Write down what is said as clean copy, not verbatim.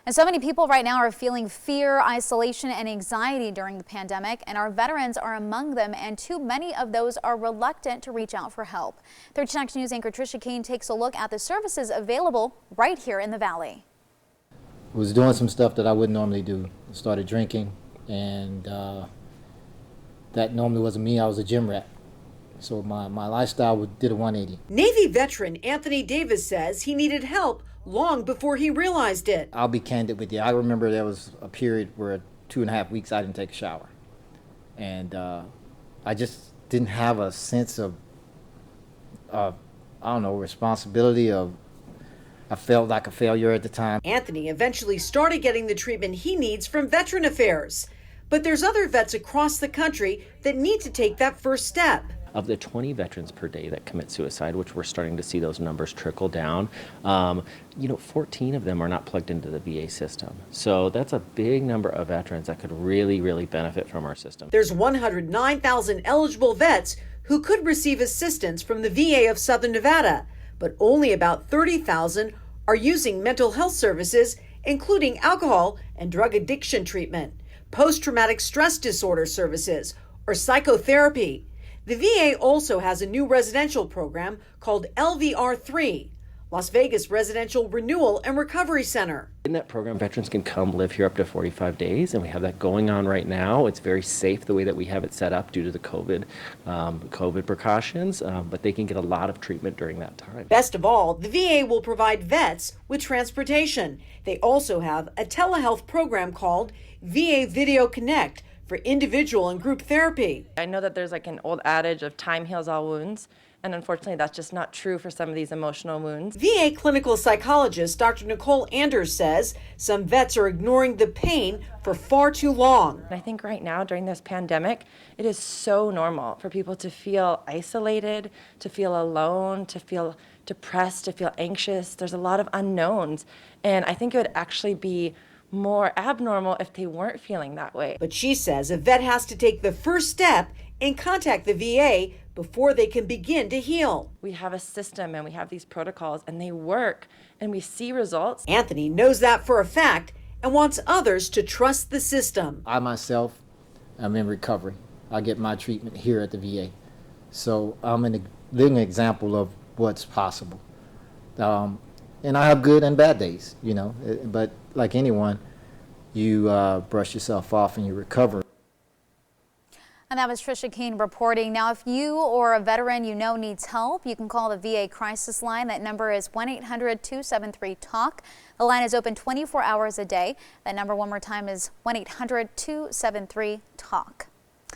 And so many people right now are feeling fear, isolation, and anxiety during the pandemic, and our veterans are among them, and too many of those are reluctant to reach out for help. 13 Action News anchor Trisha Kane takes a look at the services available right here in the Valley. Was doing some stuff that I wouldn't normally do. Started drinking, and that normally wasn't me. I was a gym rat. So my lifestyle did a 180. Navy veteran Anthony Davis says he needed help long before he realized it. I'll be candid with you. I remember there was a period where 2.5 weeks I didn't take a shower. And I just didn't have a sense of, I don't know, responsibility of, I felt like a failure at the time. Anthony eventually started getting the treatment he needs from Veteran Affairs. But there's other vets across the country that need to take that first step. Of the 20 veterans per day that commit suicide, which we're starting to see those numbers trickle down, 14 of them are not plugged into the VA system. So that's a big number of veterans that could really, really benefit from our system. There's 109,000 eligible vets who could receive assistance from the VA of Southern Nevada, but only about 30,000 are using mental health services, including alcohol and drug addiction treatment, post-traumatic stress disorder services, or psychotherapy. The VA also has a new residential program called LVR3, Las Vegas Residential Renewal and Recovery Center. In that program, veterans can come live here up to 45 days, and we have that going on right now. It's very safe the way that we have it set up due to the COVID precautions, but they can get a lot of treatment during that time. Best of all, the VA will provide vets with transportation. They also have a telehealth program called VA Video Connect for individual and group therapy. I know that there's like an old adage of time heals all wounds, and unfortunately that's just not true for some of these emotional wounds. VA clinical psychologist Dr. Nicole Anders says some vets are ignoring the pain for far too long. And I think right now during this pandemic, it is so normal for people to feel isolated, to feel alone, to feel depressed, to feel anxious. There's a lot of unknowns, and I think it would actually be more abnormal if they weren't feeling that way. But she says a vet has to take the first step and contact the VA before they can begin to heal. We have a system and we have these protocols and they work and we see results. Anthony knows that for a fact and wants others to trust the system. I myself am in recovery. I get my treatment here at the VA. So I'm a living example of what's possible. And I have good and bad days, but like anyone, you brush yourself off and you recover. And that was Trisha Kane reporting. Now, if you or a veteran you know needs help, you can call the VA crisis line. That number is 1-800-273-TALK. The line is open 24 hours a day. That number one more time is 1-800-273-TALK.